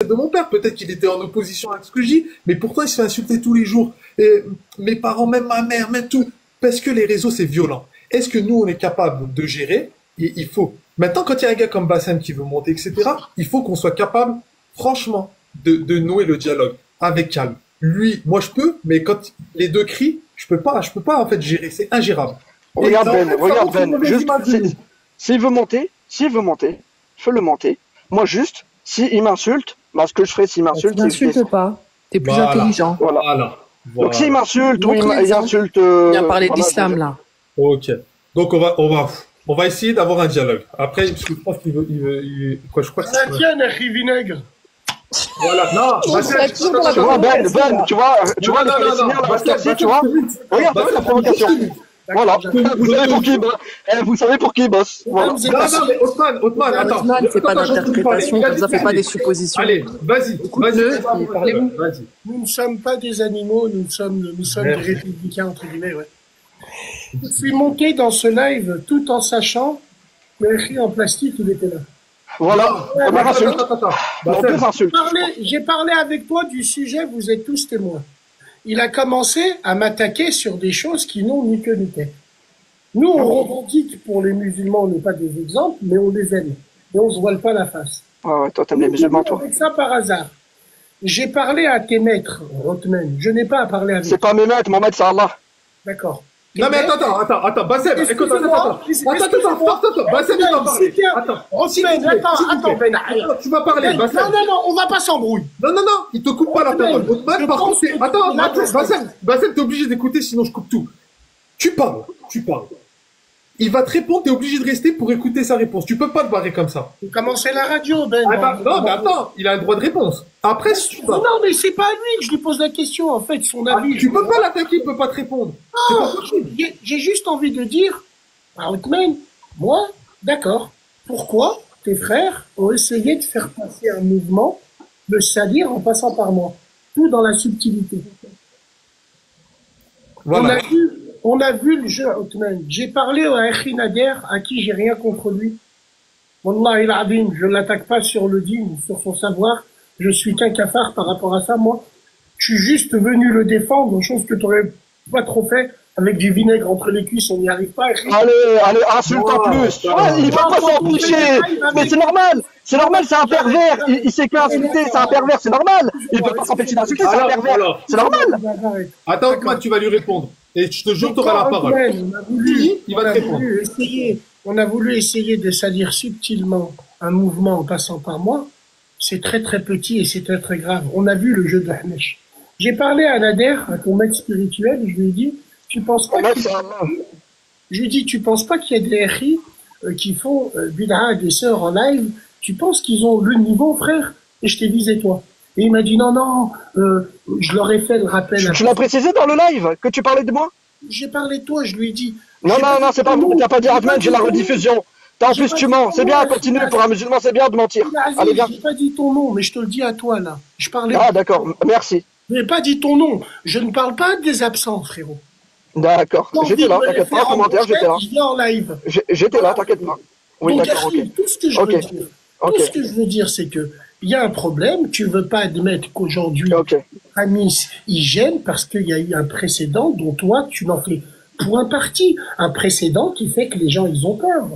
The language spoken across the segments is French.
de mon père. Peut-être qu'il était en opposition avec ce que je dis, mais pourtant il se fait insulter tous les jours. Et mes parents, même ma mère, même tout. Parce que les réseaux, c'est violent. Est-ce que nous, on est capable de gérer? Et il faut. Maintenant, quand il y a un gars comme Bassem qui veut monter, etc., il faut qu'on soit capable, franchement, de nouer le dialogue avec calme. Lui, moi je peux, mais quand les deux crient, je peux pas en fait gérer. C'est ingérable. Regarde Ben, juste, s'il veut monter, je peux le monter. Moi juste, s'il m'insulte, ce que je ferai s'il m'insulte, tu n'insultes pas. T'es plus intelligent. Voilà. Donc s'il m'insulte ou il insulte... Il vient parler d'islam là. Ok. Donc on va essayer d'avoir un dialogue. Après, je pense qu'il veut, quoi, je crois que c'est... Tiens, Nahri Vinaigre. Voilà, non, tu vois, Ben, tu vois, les Palestiniens, la Bastarcie, tu vois. Regarde, la provocation. Voilà, vous savez pour qui il bosse. Voilà. Non, mais Othman, attends. Othman, c'est pas d'interprétation, ça fait pas des suppositions. Allez, vas-y, parlez-vous. Nous ne sommes pas des animaux, nous sommes des républicains, entre guillemets, ouais. Je suis monté dans ce live tout en sachant que l'écrit en plastique, il était là. Voilà, j'ai parlé avec toi du sujet, vous êtes tous témoins. Il a commencé à m'attaquer sur des choses qui n'ont ni queue ni tête. Nous, on revendique pour les musulmans, on n'est pas des exemples, mais on les aime. Et on se voile pas la face. Ouais, toi, t'aimes les musulmans, toi. Avec ça par hasard. J'ai parlé à tes maîtres, Rothman. Je n'ai pas à parler avec. C'est pas mes maîtres, mon maître, c'est Allah. D'accord. Non mais attends, Bassem, écoute, attends, Bassem, il va parler. Attends, tu vas parler, Bassem. Non, on va pas s'embrouiller. Non, il te coupe pas la parole. Othman, par contre, attends, Bassem, t'es obligé d'écouter, sinon je coupe tout. Tu parles. Il va te répondre, t'es obligé de rester pour écouter sa réponse. Tu peux pas te barrer comme ça. Comment c'est la radio, Ben? Non, mais attends, il a le droit de réponse. Après, si tu parles. Non, mais c'est pas à lui que je lui pose la question, en fait, son avis. Tu peux pas l'attaquer, il peut pas te répondre. Non, j'ai juste envie de dire, à Othman, moi, d'accord. Pourquoi tes frères ont essayé de faire passer un mouvement, de salir en passant par moi? Tout dans la subtilité. Voilà. On a vu le jeu, Othman. J'ai parlé à Akhi Nader, à qui j'ai rien contre lui. Wallah il adim, je ne l'attaque pas sur le dîme, sur son savoir. Je suis qu'un cafard par rapport à ça, moi. Je suis juste venu le défendre, chose que tu n'aurais pas trop fait. Avec du vinaigre entre les cuisses, on n'y arrive pas. Allez, insulte en plus. Il peut pas s'en ficher. Mais c'est normal, c'est un pervers. Il sait qu'insulter, c'est un pervers, c'est normal. Il peut pas s'empêcher d'insulter, c'est un pervers. C'est normal. Attends, Othman, tu vas lui répondre. Et je te jure, tu auras la parole. Il va te répondre. On a voulu essayer de salir subtilement un mouvement en passant par moi. C'est très très petit et c'est très très grave. On a vu le jeu de Hamesh. J'ai parlé à Nader, à ton maître spirituel, et je lui ai dit, tu penses pas je lui dis, tu penses pas qu'il y a des RI qui font bid'a des sœurs en live, tu penses qu'ils ont le niveau, frère? Et je t'ai visé toi. Et il m'a dit non, je leur ai fait le rappel. Tu l'as précisé dans le live que tu parlais de moi? J'ai parlé de toi, je lui ai dit. Non, c'est pas bon, t'as pas dit Ahmed, j'ai la rediffusion. En plus, tu mens, c'est bien, continue, pour un musulman, c'est bien de mentir. Allez, viens. J'ai pas dit ton nom, mais je te le dis à toi, là. Je parlais. Ah, d'accord, merci. Je n'ai pas dit ton nom. Je ne parle pas des absents, frérot. D'accord, j'étais là, t'inquiète pas, en commentaire, j'étais là. Je viens en live. J'étais là, t'inquiète pas. Oui, d'accord, ok. Tout ce que je veux dire, c'est que il y a un problème, tu veux pas admettre qu'aujourd'hui, Amis, il gêne parce qu'il y a eu un précédent dont toi, tu n'en fais point partie. Un précédent qui fait que les gens, ils ont peur.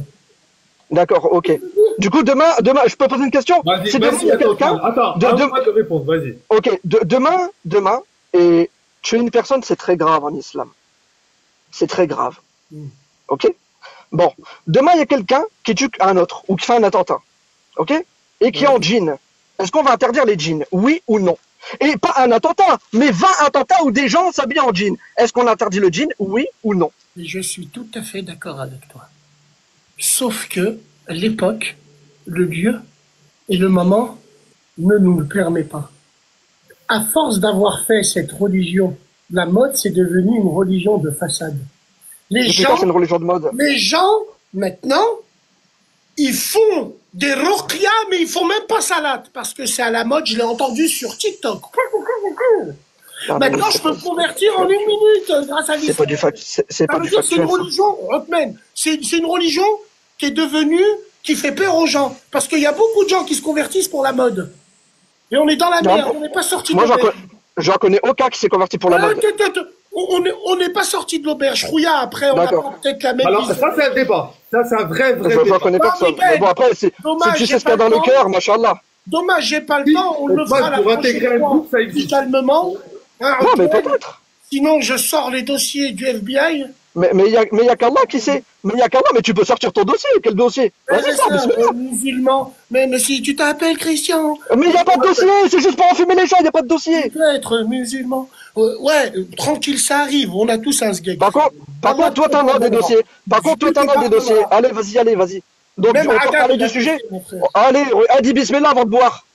D'accord, ok. Du coup, demain, je peux poser une question? Si demain, il y a quelqu'un... Attends, de répondre, vas-y. Ok, demain, et tuer une personne, c'est très grave en islam. C'est très grave. Ok? Bon, demain, il y a quelqu'un qui tue un autre, ou qui fait un attentat. Ok? Et qui est en djinn. Est-ce qu'on va interdire les djinns? Oui ou non? Et pas un attentat, mais 20 attentats où des gens s'habillent en djinn. Est-ce qu'on interdit le djinn? Oui ou non? Je suis tout à fait d'accord avec toi. Sauf que l'époque, le lieu et le moment ne nous le permet pas. À force d'avoir fait cette religion, la mode, c'est devenu une religion de façade. C'est une religion de mode. Les gens, maintenant, ils font des ruqya, mais ils font même pas salat, parce que c'est à la mode, je l'ai entendu sur TikTok. Maintenant, je peux me convertir en 1 minute grâce à l'islam. C'est pas du factuel. C'est une religion, Rothman, c'est une religion qui est devenue, qui fait peur aux gens. Parce qu'il y a beaucoup de gens qui se convertissent pour la mode. Et on est dans la Non, merde, on n'est pas sorti de Moi, l'auberge. j'en connais aucun qui s'est converti pour la mode. On n'est pas sorti de l'auberge. Rouilla, après, on a D'accord. peut-être la même Alors, vision. ça, c'est un débat. Ça, c'est un vrai J'en débat. connais Non, personne. mais Ben, Mais bon, après, si dommage, tu j'ai sais ce qu'il y a pas dans le le temps. cœur, machallah. Dommage, j'ai pas le temps. On le fera la Pour intégrer prochaine un fois. groupe, ça existe. Calmement. Hein, Non, mais Antoine, peut-être. sinon, je sors les dossiers du FBI. Mais il y a qu'Allah qui sait. Mais il y a qu'Allah, mais tu peux sortir ton dossier. Quel dossier? Vas-y, sors, bismillah. Musulman. Mais si tu t'appelles Christian, Mais il n'y a pas de dossier, c'est juste pour enfumer les gens, il n'y a pas de dossier. tu peux être musulman. Tranquille, ça arrive. On a tous un sgeg. Par contre, toi, t'en as des dossiers. Par contre, toi, t'en as des dossiers. Allez, vas-y. Donc, Même on peut Adam, parler il a du sujet. fait, mon frère. Allez, dis bismillah avant de boire.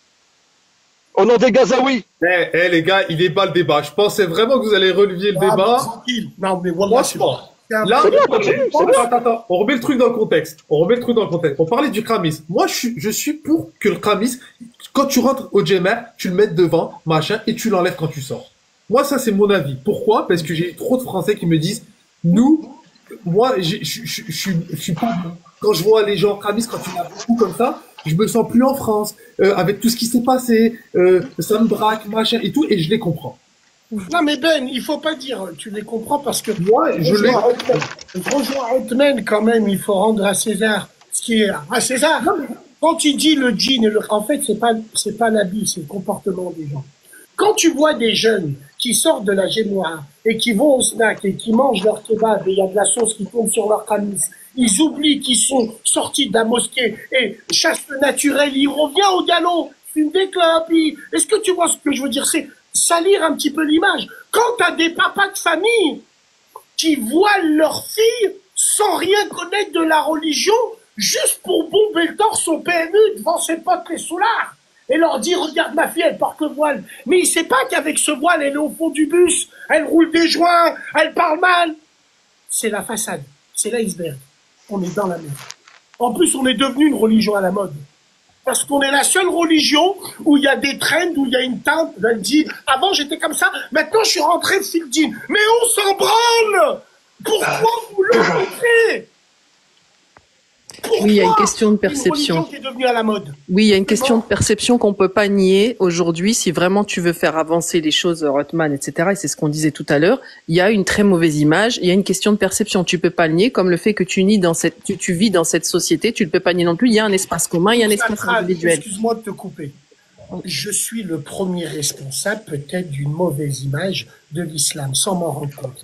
Au nom des Gazaouis. Les gars, il est bas le débat. Je pensais vraiment que vous allez relever le Ah, débat. Tranquille. Non, mais wallah, Franchement. c'est un- Là, C'est bien, continue, c'est bien. attends. On remet le truc dans le contexte. On parlait du Khamis. Moi, je suis pour que le Khamis, quand tu rentres au Djemma, tu le mettes devant, machin, et tu l'enlèves quand tu sors. Moi, ça, c'est mon avis. Pourquoi? Parce que j'ai trop de Français qui me disent, moi, je suis pas, quand je vois les gens Khamis, quand il y en a beaucoup comme ça, je me sens plus en France, avec tout ce qui s'est passé, ça me braque, machin, et tout, et je les comprends. Non, mais Ben, il faut pas dire, tu les comprends parce que. Moi, je les Rejoins Othman quand même, il faut rendre à César ce qui est à César. Quand tu dis le djinn, en fait, c'est pas l'habit, c'est le comportement des gens. Quand tu vois des jeunes qui sortent de la gémoire et qui vont au snack et qui mangent leur kebab et il y a de la sauce qui tombe sur leur camis, ils oublient qu'ils sont sortis de la mosquée et chasse le naturel, il revient au galop, fume des clopes. Est-ce que tu vois ce que je veux dire? C'est salir un petit peu l'image. Quand t'as des papas de famille qui voient leur fille sans rien connaître de la religion, juste pour bomber le torse au PMU devant ses potes les soulards, et leur dire, regarde ma fille, elle porte le voile. Mais il sait pas qu'avec ce voile, elle est au fond du bus, elle roule des joints, elle parle mal. C'est la façade, c'est l'iceberg. On est dans la merde. En plus, on est devenu une religion à la mode. Parce qu'on est la seule religion où il y a des trends, où il y a une teinte, elle dit, avant j'étais comme ça, maintenant je suis rentré de Fildin. Mais on s'en branle! Pourquoi vous le montrez? Oui, il y a une question de perception. Une religion qui est devenue à la mode. Oui, il y a une question de perception qu'on peut pas nier aujourd'hui. Si vraiment tu veux faire avancer les choses, Rothman, etc., et c'est ce qu'on disait tout à l'heure, il y a une très mauvaise image, il y a une question de perception. Tu peux pas le nier, comme le fait que tu vis dans cette société, tu ne peux pas nier non plus. Il y a un espace commun, il y a un espace individuel. Excuse-moi de te couper. Je suis le premier responsable, peut-être, d'une mauvaise image de l'islam, sans m'en rendre compte.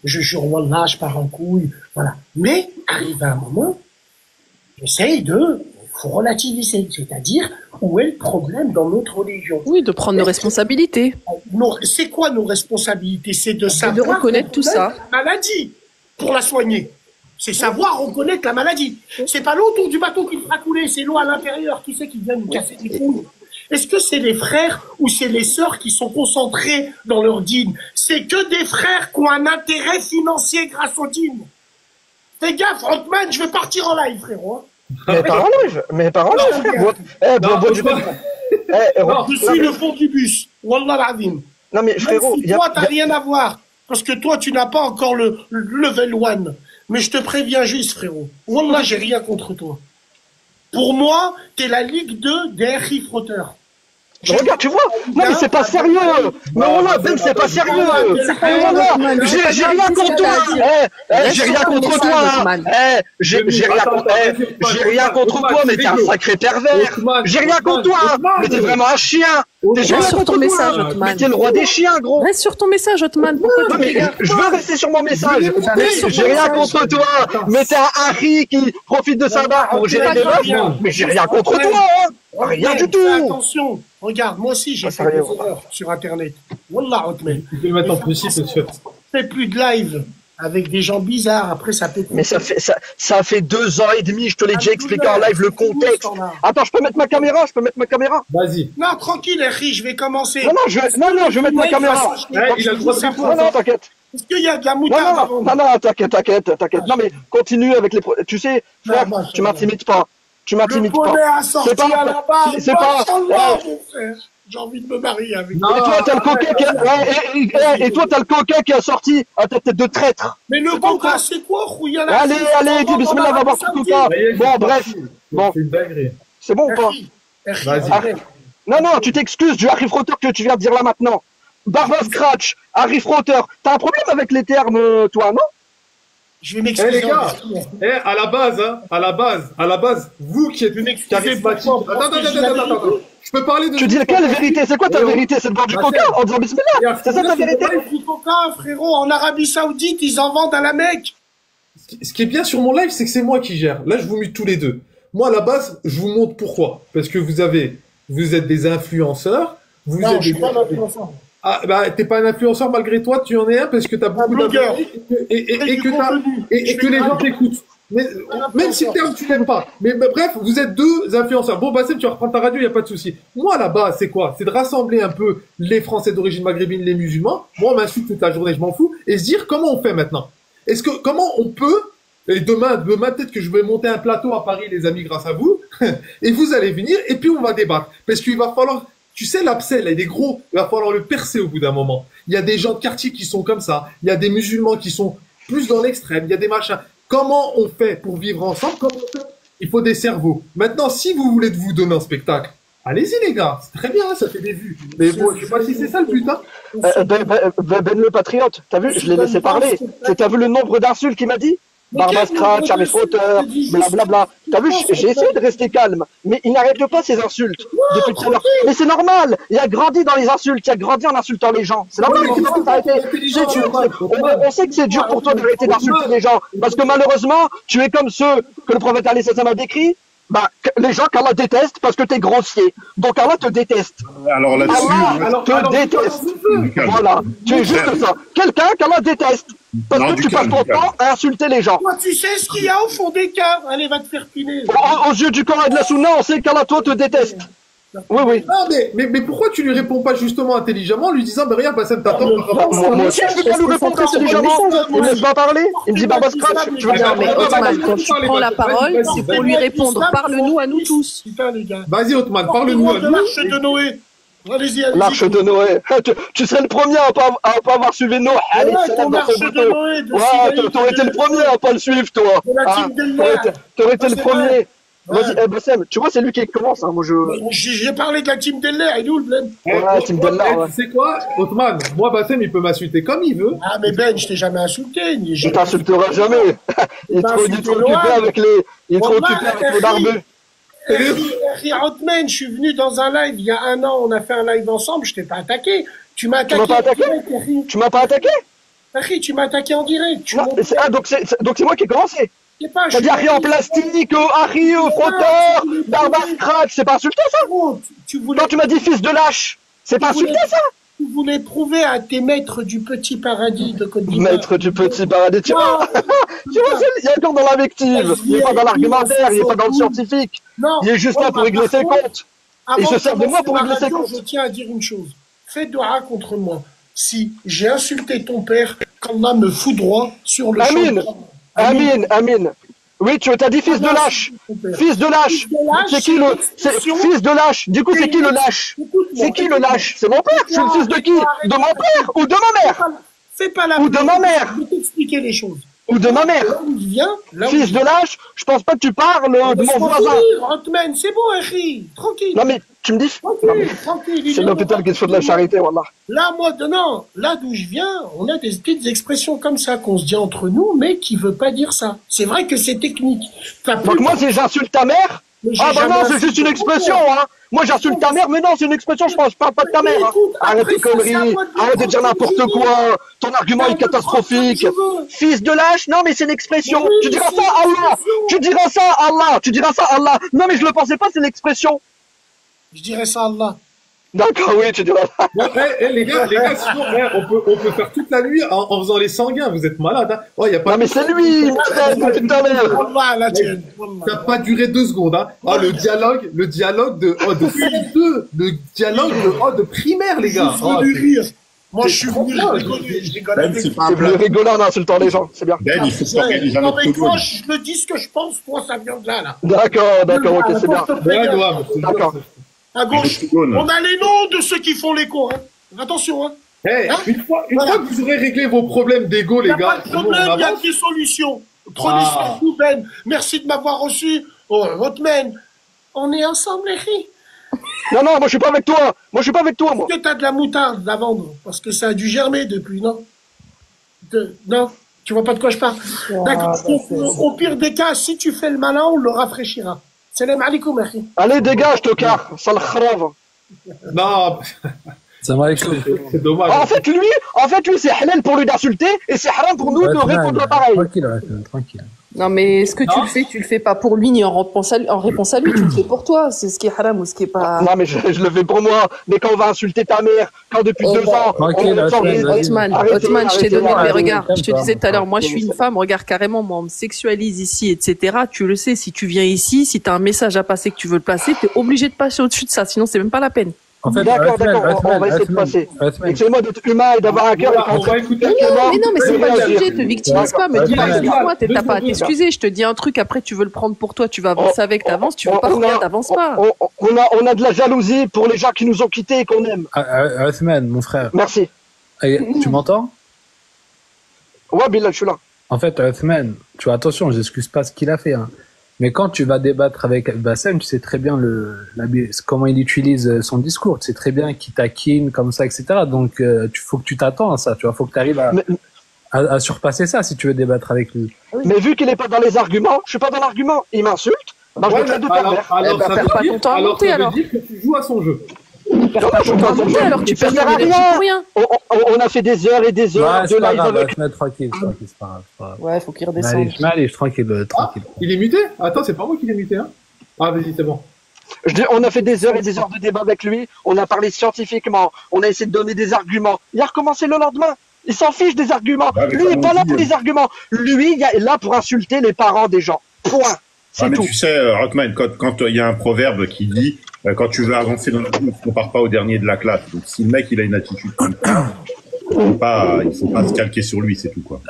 Je jure, wallah, je pars en couille, voilà. Mais, arrive à un moment, j'essaye faut relativiser, c'est-à-dire, où est le problème dans notre religion? Oui, de prendre nos responsabilités. C'est quoi nos responsabilités? C'est de savoir... de reconnaître tout ça. La maladie, pour la soigner. C'est savoir reconnaître la maladie. C'est pas l'eau autour du bateau qui fera couler, c'est l'eau à l'intérieur. Qui c'est qui vient nous casser les couilles? Est-ce que c'est les frères ou c'est les sœurs qui sont concentrés dans leur dîme? C'est que des frères qui ont un intérêt financier grâce au dîme. Fais gaffe, Rothman, je vais partir en live, frérot. Mais par en live, frère. Je suis le fond du bus. Wallah l'azim. Non, mais frérot, si toi, t'as rien à voir. Parce que toi, tu n'as pas encore le level 1. Mais je te préviens juste, frérot. Wallah, j'ai rien contre toi. Pour moi, t'es la Ligue 2 des RI frotteurs. Regarde, tu vois? Non, mais c'est pas sérieux! Mais voilà, Ben, c'est pas sérieux! J'ai rien contre toi! J'ai rien contre toi! J'ai rien contre toi, mais t'es un sacré pervers! J'ai rien contre toi! Mais t'es vraiment un chien! Reste sur ton message, Othman. Mais t'es le roi des chiens, gros! Reste sur ton message, Othman. Pourquoi tu t'égares? Je veux rester sur mon message! J'ai rien contre toi! Mais t'es un Harry qui profite de sa barre pour gérer des meufs! Mais j'ai rien contre toi! Rien du tout! Attention! Regarde, moi aussi, j'ai fait des erreurs sur Internet. Wallah, Othman. Tu peux le mettre en possible, monsieur. Fais plus de live avec des gens bizarres. Après, ça peut. Mais ça fait 2 ans et demi, je te l'ai déjà expliqué en live le contexte. Attends, je peux mettre ma caméra? Vas-y. Non, tranquille, Harry, je vais commencer. Non, je vais mettre ma caméra. Il a le droit de faire Non, t'inquiète. Est-ce qu'il y a de la moutarde? Non, t'inquiète. Non, mais continue avec les... Tu sais, frère, tu m'intimides pas. Le poney a sorti à la barre. C'est pas... Machallah, mon frère. J'ai envie de me marier avec toi. Et toi, t'as le coquin qui et toi, t'as le coquin qui a sorti à ta tête de traître. Mais le coca, c'est quoi, Rouillana? Allez, dis bismillah, va voir ton coca. Bon, bref. Bon. C'est une dinguerie. C'est bon ou pas? Vas-y. Non, non, tu t'excuses du Harry Frotter que tu viens de dire là maintenant. Barba Scratch, Harry Frotter. T'as un problème avec les termes, toi, non? Je vais Eh m'excuser. les gars, à la base, hein, à la base, vous qui êtes charismatique. Attends. Je peux parler de. Tu dis quelle vérité? C'est quoi ta vérité? C'est de boire du coca en disant bismillah? C'est ça ta vérité? Du coca, frérot, en Arabie Saoudite, ils en vendent à la Mecque. Ce qui est bien sur mon live, c'est que c'est moi qui gère. Là, je vous mute tous les deux. Moi, à la base, je vous montre pourquoi. Parce que vous êtes des influenceurs. Non, je suis pas un influenceur. Ah, bah, t'es pas un influenceur malgré toi, tu en es un parce que t'as beaucoup d'abonnés et que les gens t'écoutent. Mais, même si le terme tu l'aimes pas. Mais bref, vous êtes deux influenceurs. Bon, Bassem, tu vas reprendre ta radio, y a pas de souci. Moi, là-bas, c'est quoi? C'est de rassembler un peu les Français d'origine maghrébine, les musulmans. Moi, on m'insulte toute la journée, je m'en fous. Et se dire, comment on fait maintenant? Comment on peut, et demain, peut-être que je vais monter un plateau à Paris, les amis, grâce à vous, et vous allez venir, et puis on va débattre. Parce qu'il va falloir, tu sais, l'abcès, là, il est gros, il va falloir le percer au bout d'un moment. Il y a des gens de quartier qui sont comme ça, il y a des musulmans qui sont plus dans l'extrême, il y a des machins. Comment on fait pour vivre ensemble? Il faut des cerveaux. Maintenant, si vous voulez vous donner un spectacle, allez-y les gars, c'est très bien, hein, ça fait des vues. Mais bon, je sais pas si c'est ça le but, hein. Ben le patriote, t'as vu, je l'ai laissé parler. T'as vu le nombre d'insultes qu'il m'a dit? Barba Scratch, Harry Potter, blablabla. T'as vu, j'ai essayé de rester calme, mais il n'arrête pas ces insultes depuis tout à l'heure. Mais c'est normal, il a grandi dans les insultes, il a grandi en insultant les gens. C'est normal qu'il faut s'arrêter. C'est dur, on sait que c'est dur pour toi d'arrêter d'insulter les gens, parce que malheureusement, tu es comme ceux que le prophète Ali Sassam a décrit. Bah, les gens qu'Allah déteste parce que t'es grossier. Donc Allah te déteste. Alors là-dessus, Allah te déteste. Voilà, tu es juste ça. Quelqu'un qu'Allah déteste. Parce que tu passes ton temps à insulter les gens. Toi, tu sais ce qu'il y a au fond des caves. Allez, va te faire piner. Aux yeux du Coran et de la Sunna, on sait qu'Allah, toi, te déteste. Oui, oui. Non, mais pourquoi tu lui réponds pas justement intelligemment en lui disant, ben regarde, Bassem t'attends. Moi aussi, je peux pas lui répondre intelligemment. Il me laisse pas parler. Il me dit Barba Scratch. Tu veux dire, Mais Othman, quand tu prends la parole, c'est pour lui répondre. Parle-nous à nous tous. Putain, les gars. Vas-y, Othman, parle-nous à nous. L'arche de Noé. Allez-y, allez-y. L'arche de Noé. Tu serais le premier à pas avoir suivi Noé. Allez, ton arche de Noé. Ouais, t'aurais été le premier à pas le suivre, toi. T'aurais été le premier. Vas-y, Bassem, tu vois, c'est lui qui commence. Hein, moi, j'ai parlé de la team Deller, il est où le blême? Ouais, team Deller, ouais. Tu sais quoi, Othman, moi, Bassem, il peut m'insulter comme il veut. Ah, mais Ben, je t'ai jamais insulté. Je t'insulterai jamais. Il est trop occupé avec les barbus. Othman, je suis venu dans un live il y a 1 an, on a fait un live ensemble, je t'ai pas attaqué. Tu m'as attaqué. Tu m'as pas attaqué? Tu m'as attaqué en direct. Donc c'est moi qui ai commencé. T'as dit Harry en plastique, Harry frotteur, Barba Scratch, c'est pas insulté ça? Quand tu m'as dit fils de lâche, c'est pas insulté ça? Tu voulais prouver à tes maîtres du petit paradis de Côte d'Ivoire. Maître du petit paradis, tu vois, il est encore dans l'invective, il est pas dans l'argumentaire, il est pas dans le scientifique. Non. Il est juste là pour régler ses comptes. Il se sert de moi pour régler ses comptes. Je tiens à dire une chose. Fais doua contre moi. Si j'ai insulté ton père, qu'Allah me foudroie sur le champ. Amin. Oui, tu t'as dit fils de lâche. Fils de lâche. C'est qui le fils de lâche? Du coup, c'est qui le lâche? C'est qui le lâche? C'est mon père. Je suis le fils de qui? De mon père ou de ma mère? Fais pas la. Ou de ma mère. Je vais t'expliquer les choses. Ou de ma mère. Là où il vient, fils de lâche, je pense pas que tu parles de mon voisin. Hotman, c'est bon, Harry. Tranquille. Non, mais tu me dis. Tranquille. C'est l'hôpital qui te fait de la charité, wallah. Là, là d'où je viens, on a des petites expressions comme ça qu'on se dit entre nous, mais qui veut pas dire ça. C'est vrai que c'est technique. Donc moi, si j'insulte ta mère, ah bah non, c'est juste une expression, hein. Moi, j'insulte ta mère, mais non, c'est une expression, je parle pas de ta mère. Hein. Arrête tes conneries, arrête de dire n'importe quoi. Ton argument est catastrophique. Fils de lâche, non, mais c'est une expression. Tu diras ça à Allah. Tu diras ça à Allah. Non, mais je le pensais pas, c'est l'expression. Je dirais ça à Allah. D'accord, oui, tu diras ça. Bon, les gars, sinon, on peut faire toute la nuit en faisant les sanguins. Vous êtes malades, hein. Oh, y a pas. Non, mais c'est lui, putain, merde. Ça n'a pas duré 2 secondes, hein. Oh, le dialogue de CM2, le dialogue de primaire, les gars. Oh, moi, je suis venu, je rigole avec c'est plus rigolant en insultant les gens, c'est bien. Ben, il faut sortir les gens. Non, mais toi, je le dis ce que je pense, toi, ça vient de là. D'accord, ok, c'est bien. D'accord. À gauche, on a les noms de ceux qui font l'écho, hein. Attention, hein. Hey, une fois que vous aurez réglé vos problèmes d'ego, les gars. Il y a pas de problème, il y a des solutions. Prenez soin de vous, Ben. Merci de m'avoir reçu. Oh, Othman, on est ensemble, les filles. Non, moi je suis pas avec toi. Moi je suis pas avec toi, moi. Est-ce que t'as de la moutarde à vendre? Parce que ça a dû germer depuis, non? Non? Tu vois pas de quoi je parle? D'accord. Au pire des cas, si tu fais le malin, on le rafraîchira. Salam alaikum, akhi. Allez, dégage, tocard. Sale khrave. Non, Ça va avec c'est dommage. En fait, lui, c'est halal pour lui d'insulter et c'est haram pour nous de répondre pareil. Tranquille, tranquille. Non, mais ce que tu le fais pas pour lui, ni en réponse à lui, tu le fais pour toi. C'est ce qui est haram ou ce qui est pas... Non, mais je le fais pour moi. Mais quand on va insulter ta mère, quand depuis 2 ans, tranquille, Othman, je t'ai donné, mais regarde, je te disais tout à l'heure, moi je suis une Arrêtez. femme, regarde carrément, moi on me sexualise ici, etc. Tu le sais, si tu viens ici, si t'as un message à passer que tu veux le passer, t'es obligé de passer au-dessus de ça, sinon c'est même pas la peine. En fait, D'accord, on va essayer de passer. Excusez-moi d'être humain et d'avoir un cœur. On va écouter. Mais non, mais c'est pas le réagir. sujet, te victimise pas, me dis pas, excuse-moi, t'as pas à t'excuser, je te dis un truc, après tu veux le prendre pour toi, tu vas avancer avec, t'avances, tu veux pas, regarde, avance pas. On a de la jalousie pour les gens qui nous ont quittés et qu'on aime. Othman, mon frère. Merci. Tu m'entends? Ouais, Bilal, je suis là. En fait, Othman, tu vois, attention, j'excuse pas ce qu'il a fait, hein. Mais quand tu vas débattre avec Bassem, tu sais très bien comment il utilise son discours. Tu sais très bien qu'il taquine comme ça, etc. Donc, faut que tu t'attends à ça. Tu vois, faut que tu arrives à surpasser ça si tu veux débattre avec lui. Mais vu qu'il est pas dans les arguments, je suis pas dans l'argument. Il m'insulte. Bah, je le traite de pervers. Alors, ça perds pas ton temps à monter, ça veut dire que tu joues à son jeu. Alors tu perds Ça ton sert à énergie rien. pour rien. On a fait des heures et des heures Ouais, de c'est pas live grave, avec. Othman, tranquille, c'est pas grave. Ouais, faut qu'il redescende. Allez, tranquille. Il est muté? Attends, c'est pas moi qui l'ai muté, hein? Ah, vas-y, c'est bon. On a fait des heures et des heures de débat avec lui. On a parlé scientifiquement. On a essayé de donner des arguments. Il a recommencé le lendemain. Il s'en fiche des arguments. Lui, il n'est pas là pour les arguments. Lui, il est là pour insulter les parents des gens. Point. C'est mais tout. tu sais, Rothman, quand il y a un proverbe qui dit quand tu veux avancer dans la vie, on ne compare pas au dernier de la classe. Donc si le mec il a une attitude comme ça, il faut pas se calquer sur lui, c'est tout quoi.